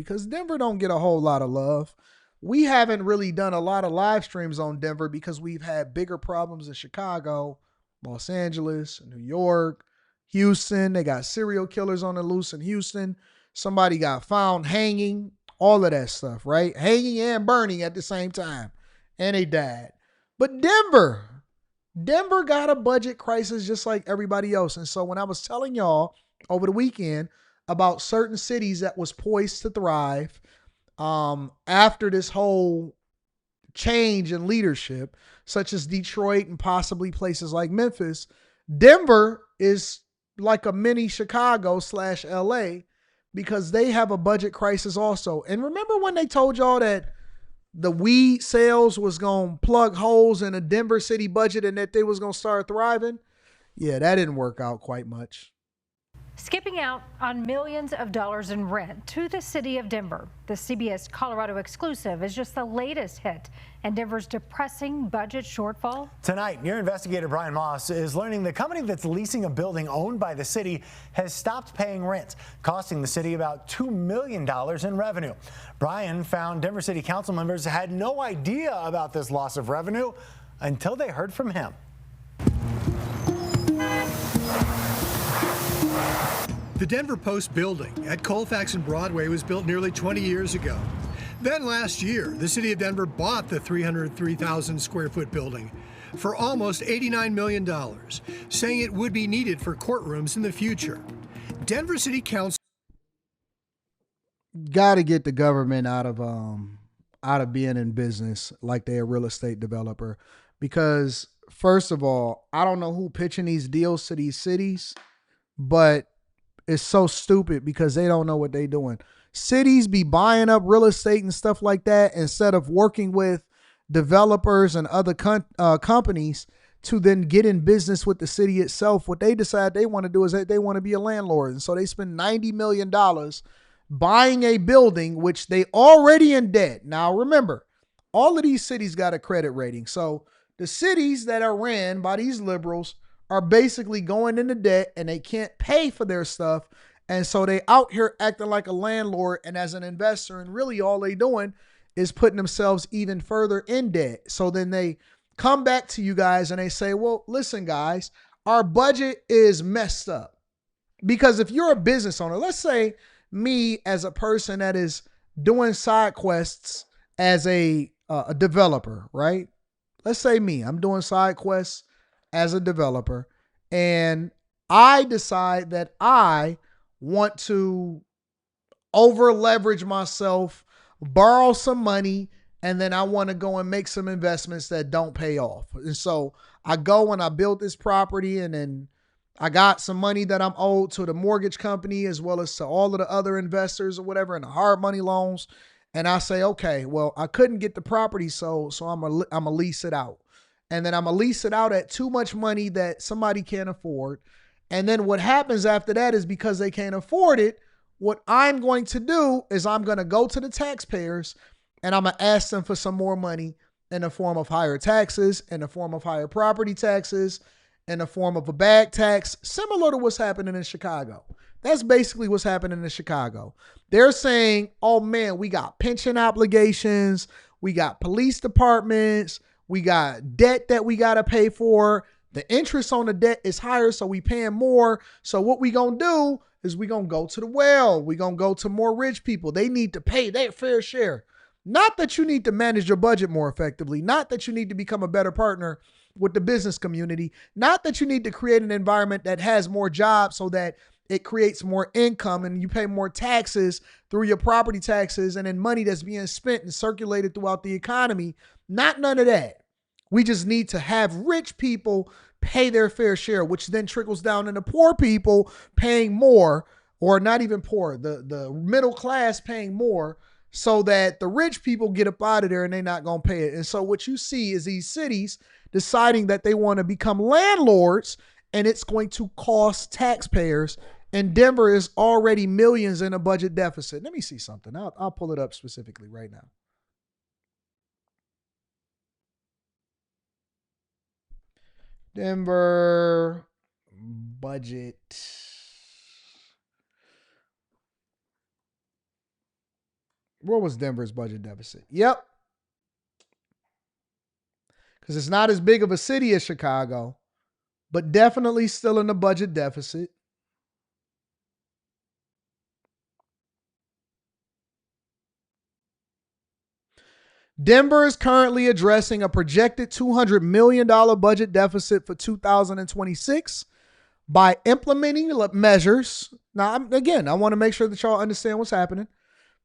because Denver don't get a whole lot of love. We haven't really done a lot of live streams on Denver because we've had bigger problems in Chicago, Los Angeles, New York, Houston. They got serial killers on the loose in Houston. Somebody got found hanging, all of that stuff, right? Hanging and burning at the same time. And they died. But Denver got a budget crisis just like everybody else. And so when I was telling y'all over the weekend about certain cities that was poised to thrive after this whole change in leadership, such as Detroit and possibly places like Memphis, Denver is like a mini Chicago / LA because they have a budget crisis also. And remember when they told y'all that the weed sales was going to plug holes in a Denver city budget and that they was going to start thriving? Yeah, that didn't work out quite much. Skipping out on millions of dollars in rent to the city of Denver. The CBS Colorado exclusive is just the latest hit in Denver's depressing budget shortfall. Tonight, near investigator Brian Moss is learning the company that's leasing a building owned by the city has stopped paying rent, costing the city about $2 million in revenue. Brian found Denver City Council members had no idea about this loss of revenue until they heard from him. The Denver Post building at Colfax and Broadway was built nearly 20 years ago. Then last year, the city of Denver bought the 303,000 square foot building for almost $89 million, saying it would be needed for courtrooms in the future. Denver City Council got to get the government out of being in business like they're a real estate developer, because first of all, I don't know who pitching these deals to these cities, but it's so stupid because they don't know what they're doing. Cities be buying up real estate and stuff like that instead of working with developers and other companies to then get in business with the city itself. What they decide they want to do is that they want to be a landlord. And so they spend $90 million buying a building, which they already in debt. Now, remember, all of these cities got a credit rating. So the cities that are ran by these liberals are basically going into debt and they can't pay for their stuff. And so they out here acting like a landlord and as an investor, and really all they doing is putting themselves even further in debt. So then they come back to you guys and they say, well, listen, guys, our budget is messed up. Because if you're a business owner, let's say me as a person that is doing side quests as a developer, right? Let's say me, I'm doing side quests as a developer, and I decide that I want to over leverage myself, borrow some money, and then I want to go and make some investments that don't pay off. And so I go and I build this property, and then I got some money that I'm owed to the mortgage company as well as to all of the other investors or whatever, and the hard money loans. And I say, okay, well, I couldn't get the property sold, so I'm gonna lease it out. And then I'm going to lease it out at too much money that somebody can't afford. And then what happens after that is, because they can't afford it, what I'm going to do is I'm going to go to the taxpayers and I'm going to ask them for some more money in the form of higher taxes, in the form of higher property taxes, in the form of a bag tax, similar to what's happening in Chicago. That's basically what's happening in Chicago. They're saying, oh man, we got pension obligations, we got police departments, we got debt that we got to pay for. The interest on the debt is higher, so we paying more. So what we going to do is we going to go to the well. We going to go to more rich people. They need to pay their fair share. Not that you need to manage your budget more effectively. Not that you need to become a better partner with the business community. Not that you need to create an environment that has more jobs so that it creates more income and you pay more taxes through your property taxes and then money that's being spent and circulated throughout the economy. Not none of that. We just need to have rich people pay their fair share, which then trickles down into poor people paying more, or not even poor, the middle class paying more, so that the rich people get up out of there and they're not going to pay it. And so what you see is these cities deciding that they want to become landlords, and it's going to cost taxpayers. And Denver is already millions in a budget deficit. Let me see something. I'll pull it up specifically right now. Denver budget. What was Denver's budget deficit? Yep. Because it's not as big of a city as Chicago, but definitely still in the budget deficit. Denver is currently addressing a projected $200 million budget deficit for 2026 by implementing measures. Now, again, I want to make sure that y'all understand what's happening.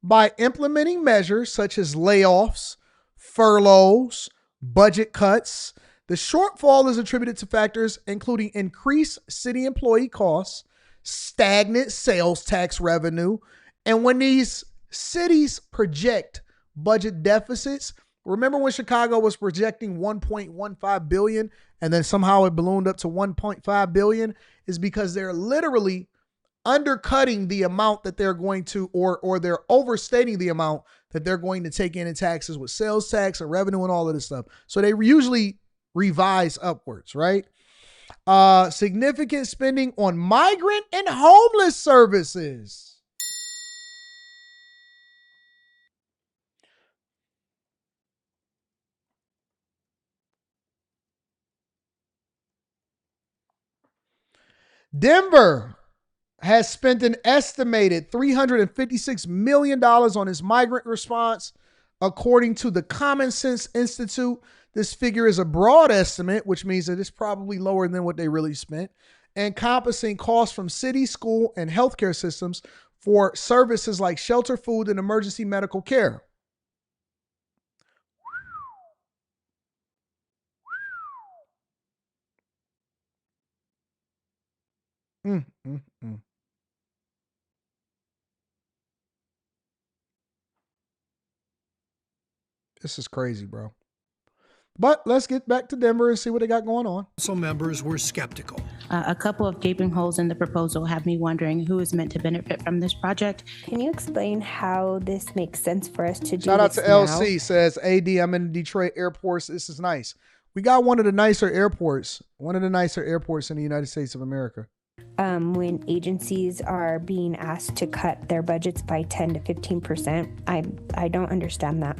By implementing measures such as layoffs, furloughs, budget cuts. The shortfall is attributed to factors including increased city employee costs, stagnant sales tax revenue, and when these cities project budget deficits, remember when Chicago was projecting 1.15 billion and then somehow it ballooned up to 1.5 billion, is because they're literally undercutting the amount that they're going to, or they're overstating the amount that they're going to take in taxes with sales tax and revenue and all of this stuff. So they usually revise upwards, right? Significant spending on migrant and homeless services. Denver has spent an estimated $356 million on its migrant response, according to the Common Sense Institute. This figure is a broad estimate, which means that it's probably lower than what they really spent, encompassing costs from city, school, and healthcare systems for services like shelter, food, and emergency medical care. Mm, mm, mm. This is crazy, bro. But let's get back to Denver and see what they got going on. Council members were skeptical. A couple of gaping holes in the proposal have me wondering who is meant to benefit from this project. Can you explain how this makes sense for us to do Shout out this to now? LC, says, AD, I'm in the Detroit airports. This is nice. We got one of the nicer airports in the United States of America. When agencies are being asked to cut their budgets by 10 to 15%, I don't understand that.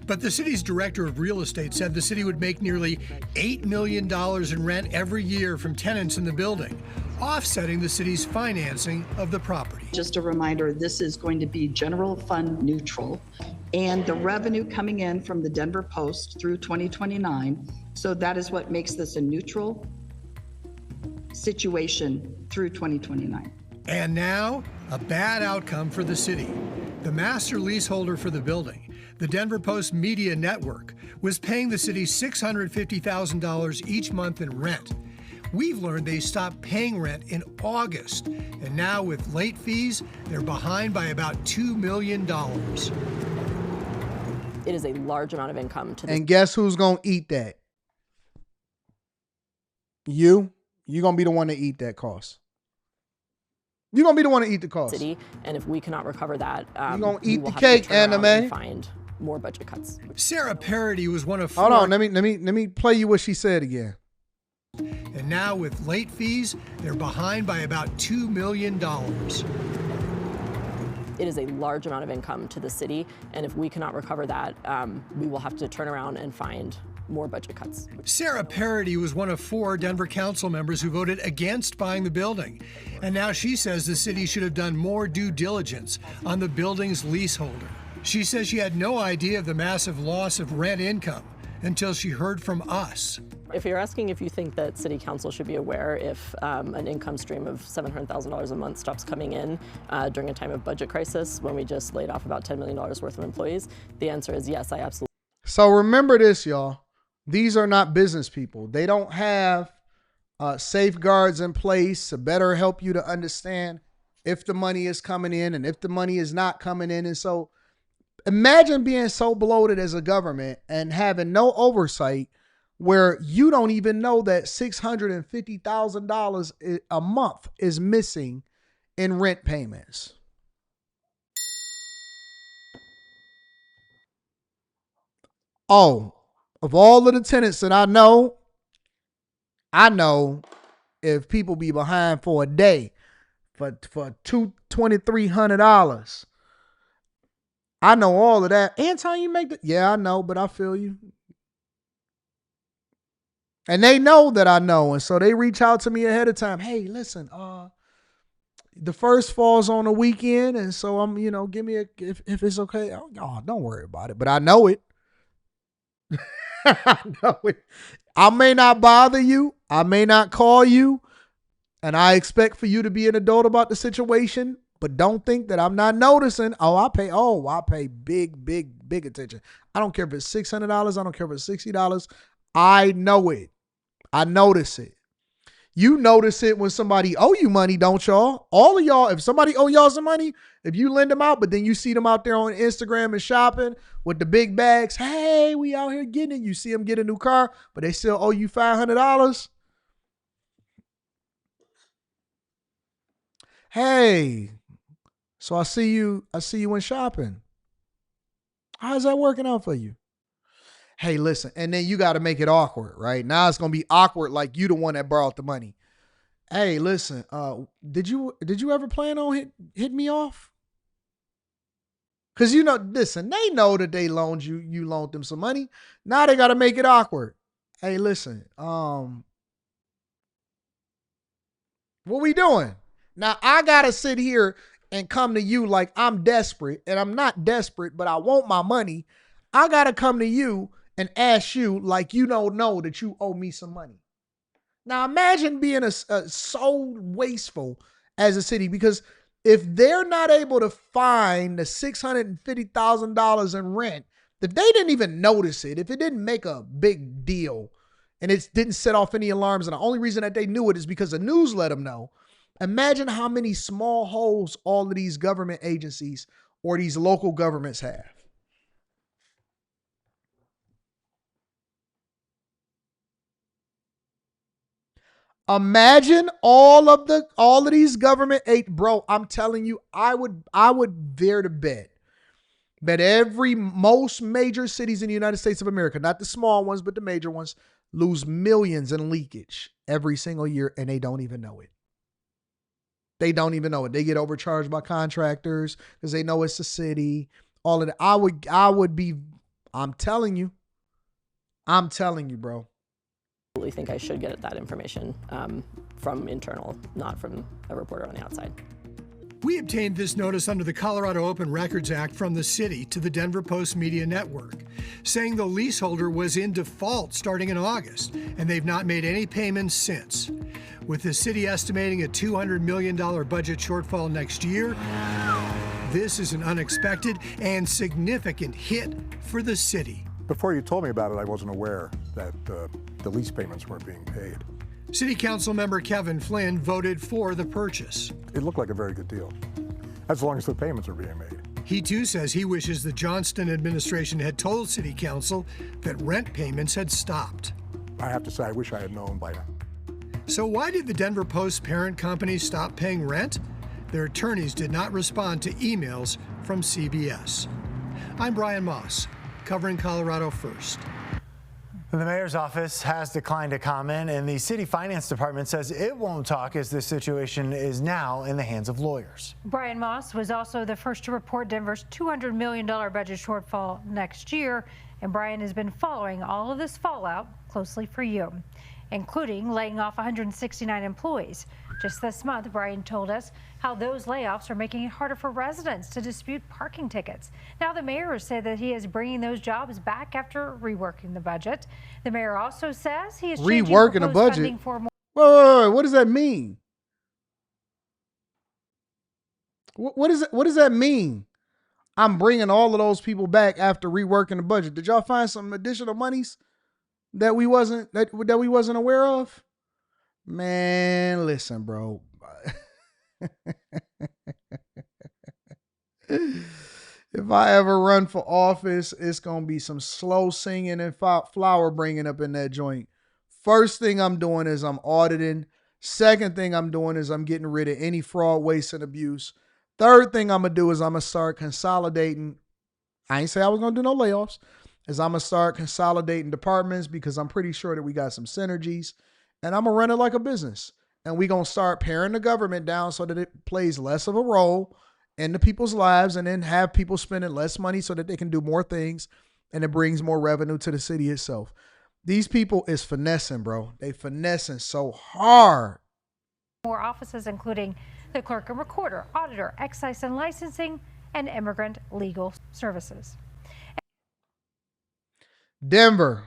But the city's director of real estate said the city would make nearly $8 million in rent every year from tenants in the building, offsetting the city's financing of the property. Just a reminder, this is going to be general fund neutral, and the revenue coming in from the Denver Post through 2029. So that is what makes this a neutral situation through 2029. And now, a bad outcome for the city. The master leaseholder for the building, the Denver Post Media Network, was paying the city $650,000 each month in rent. We've learned they stopped paying rent in August, and now with late fees, they're behind by about $2 million. It is a large amount of income to the And guess who's going to eat that? You. You're going to be the one to eat that cost. You're going to be the one to eat the cost. city, and if we cannot recover that, You're going to we eat will the have to cake, turn around Anime. and find more budget cuts. Sarah Parody was one of four. Hold on, let me play you what she said again. And now with late fees, they're behind by about $2 million. It is a large amount of income to the city, and if we cannot recover that, we will have to turn around and find more budget cuts. Sarah Parody was one of four Denver council members who voted against buying the building. And now she says the city should have done more due diligence on the building's leaseholder. She says she had no idea of the massive loss of rent income until she heard from us. If you're asking if you think that city council should be aware if an income stream of $700,000 a month stops coming in during a time of budget crisis when we just laid off about $10 million worth of employees, the answer is yes, I absolutely. So remember this, y'all. These are not business people. They don't have safeguards in place to better help you to understand if the money is coming in and if the money is not coming in. And so imagine being so bloated as a government and having no oversight where you don't even know that $650,000 a month is missing in rent payments. Oh, of all of the tenants that I know if people be behind for a day for $2,300, I know all of that. Anton, you make the, yeah, I know, but I feel you. And they know that I know. And so they reach out to me ahead of time. Hey, listen, the first falls on a weekend. And so I'm, give me if it's okay. Oh, don't worry about it. But I know it. I know it. I may not bother you. I may not call you. And I expect for you to be an adult about the situation. But don't think that I'm not noticing. I pay big attention. I don't care if it's $600. I don't care if it's $60. I know it. I notice it. You notice it when somebody owe you money, don't y'all? All of y'all, if somebody owe y'all some money, if you lend them out, but then you see them out there on Instagram and shopping with the big bags, hey, we out here getting it. You see them get a new car, but they still owe you $500. Hey, so I see you when shopping. How's that working out for you? Hey, listen, and then you got to make it awkward, right? Now it's going to be awkward like you the one that borrowed the money. Hey, listen, did you ever plan on hit me off? Because, listen, they know that they loaned you loaned them some money. Now they got to make it awkward. Hey, listen, what we doing? Now I got to sit here and come to you like I'm desperate, and I'm not desperate, but I want my money. I got to come to you and ask you like you don't know that you owe me some money. Now imagine being so wasteful as a city, because if they're not able to find the $650,000 in rent, if they didn't even notice it, if it didn't make a big deal and it didn't set off any alarms, and the only reason that they knew it is because the news let them know, imagine how many small holes all of these government agencies or these local governments have. Imagine all of these government bro. I'm telling you, I would dare to bet that most major cities in the United States of America, not the small ones, but the major ones, lose millions in leakage every single year, and they don't even know it. They don't even know it. They get overcharged by contractors because they know it's a city. All of that. I'm telling you, bro. I think I should get that information from internal, not from a reporter on the outside. We obtained this notice under the Colorado Open Records Act from the city to the Denver Post Media Network, saying the leaseholder was in default starting in August, and they've not made any payments since. With the city estimating a $200 million budget shortfall next year, this is an unexpected and significant hit for the city. Before you told me about it, I wasn't aware that the lease payments weren't being paid. City Council member Kevin Flynn voted for the purchase. It looked like a very good deal, as long as the payments are being made. He too says he wishes the Johnston administration had told City Council that rent payments had stopped. I have to say, I wish I had known by now. So why did the Denver Post parent company stop paying rent? Their attorneys did not respond to emails from CBS. I'm Brian Moss, covering Colorado First. The mayor's office has declined to comment, and the city finance department says it won't talk as this situation is now in the hands of lawyers. Brian Moss was also the first to report Denver's $200 million budget shortfall next year, and Brian has been following all of this fallout closely for you, including laying off 169 employees. Just this month, Brian told us how those layoffs are making it harder for residents to dispute parking tickets. Now the mayor said that he is bringing those jobs back after reworking the budget. The mayor also says he is reworking the budget. Wait, what does that mean? What does that mean? I'm bringing all of those people back after reworking the budget. Did y'all find some additional monies that we wasn't aware of? Man, listen, bro. If I ever run for office, it's going to be some slow singing and flower bringing up in that joint. First thing I'm doing is I'm auditing. Second thing I'm doing is I'm getting rid of any fraud, waste, and abuse. Third thing I'm going to do is I'm going to start consolidating. I ain't say I was going to do no layoffs. Is I'm going to start consolidating departments because I'm pretty sure that we got some synergies. And I'm going to run it like a business. And we're going to start paring the government down so that it plays less of a role into people's lives and then have people spending less money so that they can do more things and it brings more revenue to the city itself. These people is finessing, bro. They finessing so hard. More offices, including the clerk and recorder, auditor, excise and licensing, and immigrant legal services. Denver,